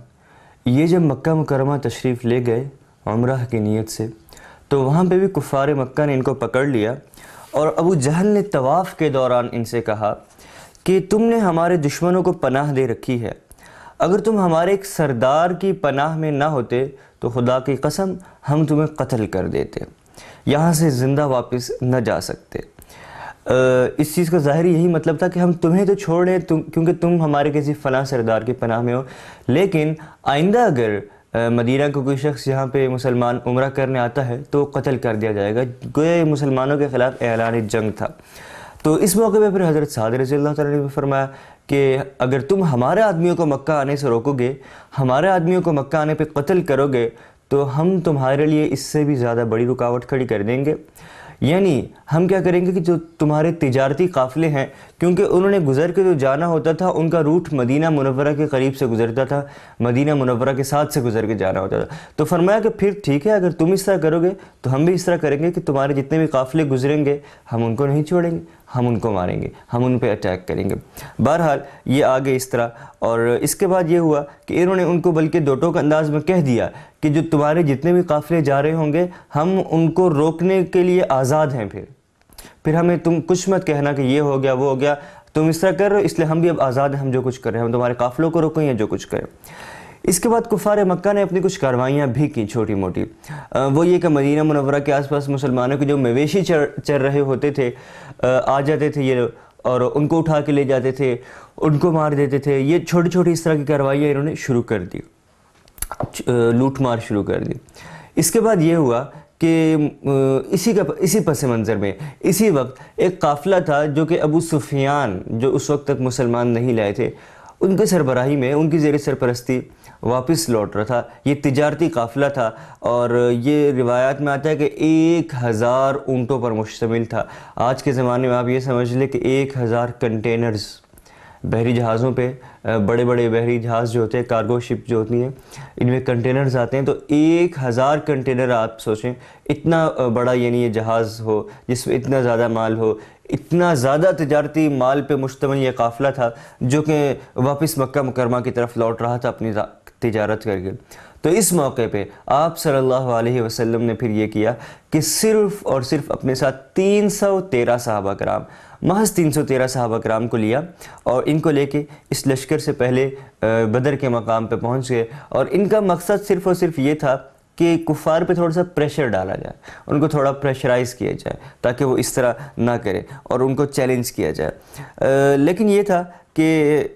یہ جب مکہ مکرمہ تشریف لے گئے عمرہ کی نیت سے تو وہاں پہ بھی کفار مکہ نے ان کو پکڑ لیا، اور ابو جہل نے طواف کے دوران ان سے کہا کہ تم نے ہمارے دشمنوں کو پناہ دے رکھی ہے، اگر تم ہمارے ایک سردار کی پناہ میں نہ ہوتے تو خدا کی قسم ہم تمہیں قتل کر دیتے، یہاں سے زندہ واپس نہ جا سکتے۔ اس چیز کا ظاہر یہی مطلب تھا کہ ہم تمہیں تو چھوڑ رہے ہیں کیونکہ تم ہمارے کسی فلاں سردار کی پناہ میں ہو، لیکن آئندہ اگر مدینہ کو کوئی شخص یہاں پہ مسلمان عمرہ کرنے آتا ہے تو قتل کر دیا جائے گا۔ گویا مسلمانوں کے خلاف اعلان جنگ تھا۔ تو اس موقع پہ پھر حضرت سعد رضی اللہ تعالیٰ نے فرمایا کہ اگر تم ہمارے آدمیوں کو مکہ آنے سے روکو گے، ہمارے آدمیوں کو مکہ آنے پہ قتل کرو گے تو ہم تمہارے لیے اس سے بھی زیادہ بڑی رکاوٹ کھڑی کر دیں گے۔ یعنی ہم کیا کریں گے کہ جو تمہارے تجارتی قافلے ہیں، کیونکہ انہوں نے گزر کے جو جانا ہوتا تھا ان کا روٹ مدینہ منورہ کے قریب سے گزرتا تھا، مدینہ منورہ کے ساتھ سے گزر کے جانا ہوتا تھا، تو فرمایا کہ پھر ٹھیک ہے اگر تم اس طرح کرو گے تو ہم بھی اس طرح کریں گے کہ تمہارے جتنے بھی قافلے گزریں گے ہم ان کو نہیں چھوڑیں گے، ہم ان کو ماریں گے، ہم ان پہ اٹیک کریں گے۔ بہرحال یہ آگے اس طرح، اور اس کے بعد یہ ہوا کہ انہوں نے ان کو بلکہ دو ٹوک انداز میں کہہ دیا کہ جو تمہارے جتنے بھی قافلے جا رہے ہوں گے ہم ان کو روکنے کے لیے آزاد ہیں، پھر ہمیں تم کچھ مت کہنا کہ یہ ہو گیا وہ ہو گیا، تم اس طرح کر رہے ہو اس لیے ہم بھی اب آزاد ہیں، ہم جو کچھ کر رہے ہیں ہم تمہارے قافلوں کو روکیں یا جو کچھ کریں۔ اس کے بعد کفار مکہ نے اپنی کچھ کاروائیاں بھی کی چھوٹی موٹی، وہ یہ کہ مدینہ منورہ کے آس پاس مسلمانوں کے جو مویشی چر رہے ہوتے تھے آ جاتے تھے یہ، اور ان کو اٹھا کے لے جاتے تھے، ان کو مار دیتے تھے۔ یہ چھوٹی چھوٹی اس طرح کی کاروائیاں انہوں نے شروع کر دی، لوٹ مار شروع کر دی۔ اس کے بعد یہ ہوا کہ اسی پس منظر میں اسی وقت ایک قافلہ تھا جو کہ ابو سفیان جو اس وقت تک مسلمان نہیں لائے تھے، ان کے سربراہی میں ان کی زیر سرپرستی واپس لوٹ رہا تھا۔ یہ تجارتی قافلہ تھا اور یہ روایات میں آتا ہے کہ 1000 اونٹوں پر مشتمل تھا۔ آج کے زمانے میں آپ یہ سمجھ لیں کہ 1000 کنٹینرز بحری جہازوں پہ، بڑے بڑے بحری جہاز جو ہوتے ہیں، کارگو شپ جو ہوتی ہیں، ان میں کنٹینرز آتے ہیں، تو 1000 کنٹینر آپ سوچیں، اتنا بڑا یعنی یہ جہاز ہو جس میں اتنا زیادہ مال ہو، اتنا زیادہ تجارتی مال پہ مشتمل یہ قافلہ تھا جو کہ واپس مکہ مکرمہ کی طرف لوٹ رہا تھا اپنی تجارت کر کے۔ تو اس موقع پہ آپ صلی اللہ علیہ وسلم نے پھر یہ کیا کہ صرف اور صرف اپنے ساتھ 313 صحابہ کرام، محض 313 صحابہ کرام کو لیا، اور ان کو لے کے اس لشکر سے پہلے بدر کے مقام پہ پہنچ گئے، اور ان کا مقصد صرف اور صرف یہ تھا کہ کفار پہ تھوڑا سا پریشر ڈالا جائے، ان کو تھوڑا پریشرائز کیا جائے تاکہ وہ اس طرح نہ کرے، اور ان کو چیلنج کیا جائے۔ لیکن یہ تھا کہ،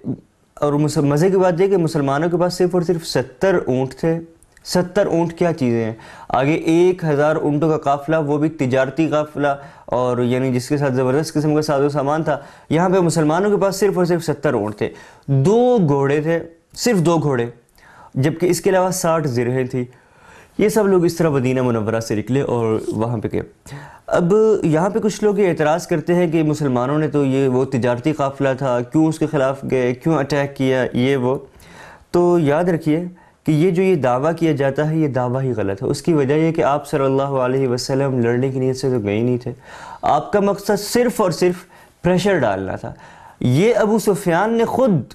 اور مزے کی بات یہ کہ مسلمانوں کے پاس صرف اور صرف 70 اونٹ تھے۔ 70 اونٹ کیا چیزیں ہیں، آگے 1000 اونٹوں کا قافلہ، وہ بھی تجارتی قافلہ، اور یعنی جس کے ساتھ زبردست قسم کا ساز و سامان تھا۔ یہاں پہ مسلمانوں کے پاس صرف اور صرف 70 اونٹ تھے، 2 گھوڑے تھے، صرف 2 گھوڑے، جبکہ اس کے علاوہ 60 زرہیں تھی۔ یہ سب لوگ اس طرح مدینہ منورہ سے نکلے اور وہاں پہ گئے۔ اب یہاں پہ کچھ لوگ یہ اعتراض کرتے ہیں کہ مسلمانوں نے تو یہ وہ تجارتی قافلہ تھا، کیوں اس کے خلاف گئے، کیوں اٹیک کیا، یہ وہ۔ تو یاد رکھیے کہ یہ جو یہ دعویٰ کیا جاتا ہے یہ دعویٰ ہی غلط ہے۔ اس کی وجہ یہ کہ آپ صلی اللہ علیہ وسلم لڑنے کی نیت سے تو گئے نہیں تھے، آپ کا مقصد صرف اور صرف پریشر ڈالنا تھا۔ یہ ابو سفیان نے خود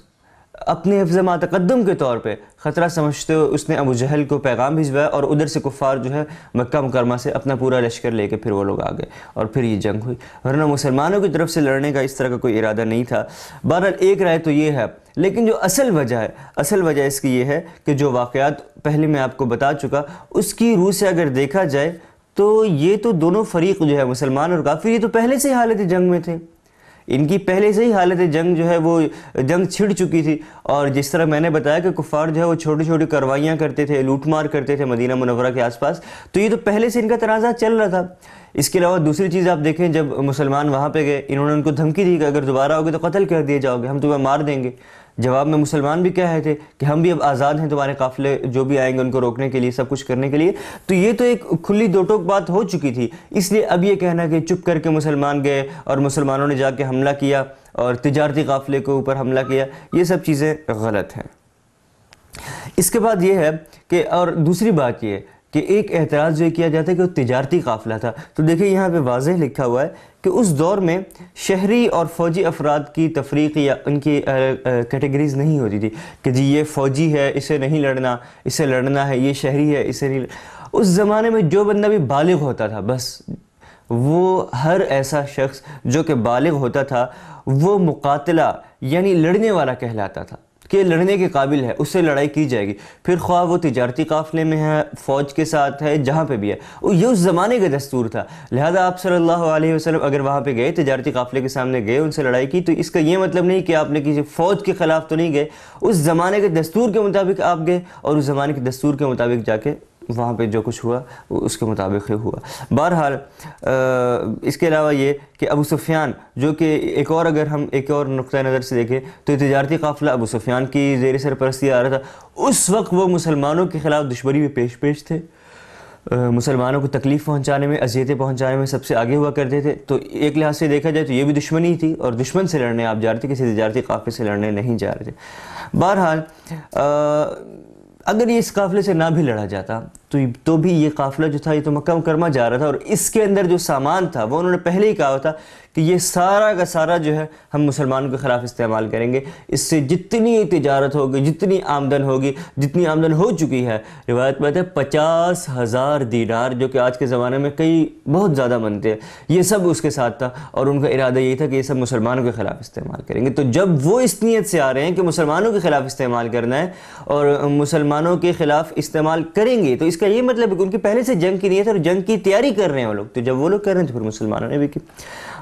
اپنے حفظ ما تقدم کے طور پہ خطرہ سمجھتے ہوئے اس نے ابو جہل کو پیغام بھیجوایا اور ادھر سے کفار جو ہے مکہ مکرمہ سے اپنا پورا لشکر لے کے پھر وہ لوگ آ گئے اور پھر یہ جنگ ہوئی، ورنہ مسلمانوں کی طرف سے لڑنے کا اس طرح کا کوئی ارادہ نہیں تھا۔ بہرحال ایک رائے تو یہ ہے، لیکن جو اصل وجہ اس کی یہ ہے کہ جو واقعات پہلے میں آپ کو بتا چکا اس کی روح سے اگر دیکھا جائے تو یہ تو دونوں فریق جو ہے مسلمان اور کافر یہ تو پہلے سے ہی حالت جنگ میں تھے، ان کی پہلے سے ہی حالت جنگ جو ہے وہ جنگ چھڑ چکی تھی، اور جس طرح میں نے بتایا کہ کفار جو ہے وہ چھوٹی چھوٹی کاروائیاں کرتے تھے، لوٹ مار کرتے تھے مدینہ منورہ کے آس پاس، تو یہ تو پہلے سے ان کا تنازع چل رہا تھا۔ اس کے علاوہ دوسری چیز آپ دیکھیں، جب مسلمان وہاں پہ گئے انہوں نے ان کو دھمکی دی کہ اگر دوبارہ ہوگے تو قتل کر دیے جاؤ گے، ہم تمہیں مار دیں گے۔ جواب میں مسلمان بھی کہہ رہے تھے کہ ہم بھی اب آزاد ہیں تمہارے قافلے جو بھی آئیں گے ان کو روکنے کے لیے، سب کچھ کرنے کے لیے۔ تو یہ تو ایک کھلی دو ٹوک بات ہو چکی تھی، اس لیے اب یہ کہنا کہ چپ کر کے مسلمان گئے اور مسلمانوں نے جا کے حملہ کیا اور تجارتی قافلے کے اوپر حملہ کیا، یہ سب چیزیں غلط ہیں۔ اس کے بعد یہ ہے کہ اور دوسری بات یہ ہے کہ ایک اعتراض جو کیا جاتا ہے کہ وہ تجارتی قافلہ تھا، تو دیکھیں یہاں پہ واضح لکھا ہوا ہے کہ اس دور میں شہری اور فوجی افراد کی تفریق یا ان کی کیٹیگریز نہیں ہوتی تھی کہ جی یہ فوجی ہے اسے نہیں لڑنا، اسے لڑنا ہے، یہ شہری ہے اسے نہیں لڑنا۔ اس زمانے میں جو بندہ بھی بالغ ہوتا تھا، بس وہ ہر ایسا شخص جو کہ بالغ ہوتا تھا وہ مقاتلہ یعنی لڑنے والا کہلاتا تھا کہ لڑنے کے قابل ہے، اس سے لڑائی کی جائے گی، پھر خواہ وہ تجارتی قافلے میں ہے، فوج کے ساتھ ہے، جہاں پہ بھی ہے۔ یہ اس زمانے کا دستور تھا، لہذا آپ صلی اللہ علیہ وسلم اگر وہاں پہ گئے، تجارتی قافلے کے سامنے گئے، ان سے لڑائی کی، تو اس کا یہ مطلب نہیں کہ آپ نے کسی فوج کے خلاف تو نہیں گئے، اس زمانے کے دستور کے مطابق آپ گئے اور اس زمانے کے دستور کے مطابق جا کے وہاں پہ جو کچھ ہوا اس کے مطابق ہی ہوا۔ بہرحال اس کے علاوہ یہ کہ ابو سفیان جو کہ اگر ہم ایک اور نقطہ نظر سے دیکھیں تو تجارتی قافلہ ابو سفیان کی زیر سرپرستی آ رہا تھا، اس وقت وہ مسلمانوں کے خلاف دشمنی میں پیش تھے، مسلمانوں کو تکلیف پہنچانے میں، اذیتیں پہنچانے میں سب سے آگے ہوا کرتے تھے۔ تو ایک لحاظ سے دیکھا جائے تو یہ بھی دشمنی تھی اور دشمن سے لڑنے آپ جا رہے تھے، کسی تجارتی قافلے سے لڑنے نہیں جا رہے تھے۔ بہرحال اگر یہ اس قافلے سے نہ بھی لڑا جاتا تو بھی یہ قافلہ جو تھا یہ تو مکہ مکرمہ جا رہا تھا، اور اس کے اندر جو سامان تھا وہ انہوں نے پہلے ہی کہا تھا کہ یہ سارا کا سارا جو ہے ہم مسلمانوں کے خلاف استعمال کریں گے، اس سے جتنی تجارت ہوگی، جتنی آمدن ہوگی، جتنی آمدن ہو چکی ہے، روایت میں ہے 50,000 دینار، جو کہ آج کے زمانے میں بہت زیادہ بنتے ہیں، یہ سب اس کے ساتھ تھا، اور ان کا ارادہ یہی تھا کہ یہ سب مسلمانوں کے خلاف استعمال کریں گے۔ تو جب وہ اس نیت سے آ رہے ہیں کہ مسلمانوں کے خلاف استعمال کرنا ہے اور مسلمانوں کے خلاف استعمال کریں گے، تو اس کا یہ مطلب ہے کہ ان کی پہلے سے جنگ کی نیت اور جنگ کی تیاری کر رہے ہیں وہ لوگ، تو جب وہ لوگ کر رہے ہیں تو پھر مسلمانوں نے بھی کی۔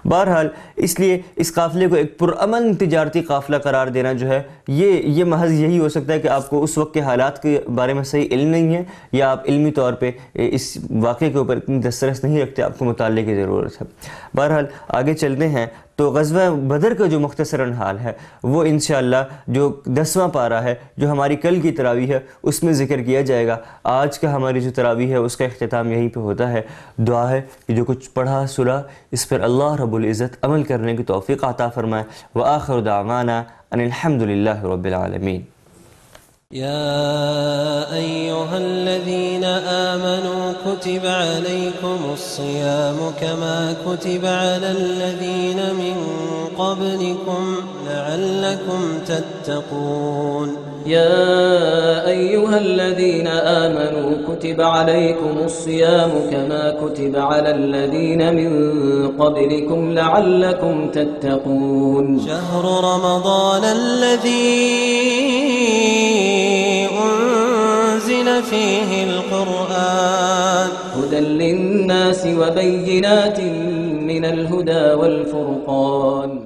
بہرحال اس لیے اس قافلے کو ایک پرامن تجارتی قافلہ قرار دینا جو ہے یہ محض یہی ہو سکتا ہے کہ آپ کو اس وقت کے حالات کے بارے میں صحیح علم نہیں ہے، یا آپ علمی طور پہ اس واقعے کے اوپر اتنی دسترس نہیں رکھتے، آپ کو مطالعے کی ضرورت ہے۔ بہرحال آگے چلتے ہیں تو غزوہ بدر کا جو مختصراً حال ہے وہ انشاءاللہ جو 10واں پارہ ہے جو ہماری کل کی تراویح ہے اس میں ذکر کیا جائے گا۔ آج کا ہماری جو تراویح ہے اس کا اختتام یہیں پہ ہوتا ہے۔ دعا ہے کہ جو کچھ پڑھا سنا اس پر اللہ رب العزت عمل کرنے کی توفیق عطا فرمائے۔ وآخر دعوانا ان الحمد للہ رب العالمین۔ يا أيها الذين آمنوا كتب عليكم الصيام كما كتب على الذين من قبلكم لعلكم تتقون يا أيها الذين آمنوا كتب عليكم الصيام كما كتب على الذين من قبلكم لعلكم تتقون شهر رمضان الذي أنزل فيه القرآن هدى للناس وبينات من الهدى والفرقان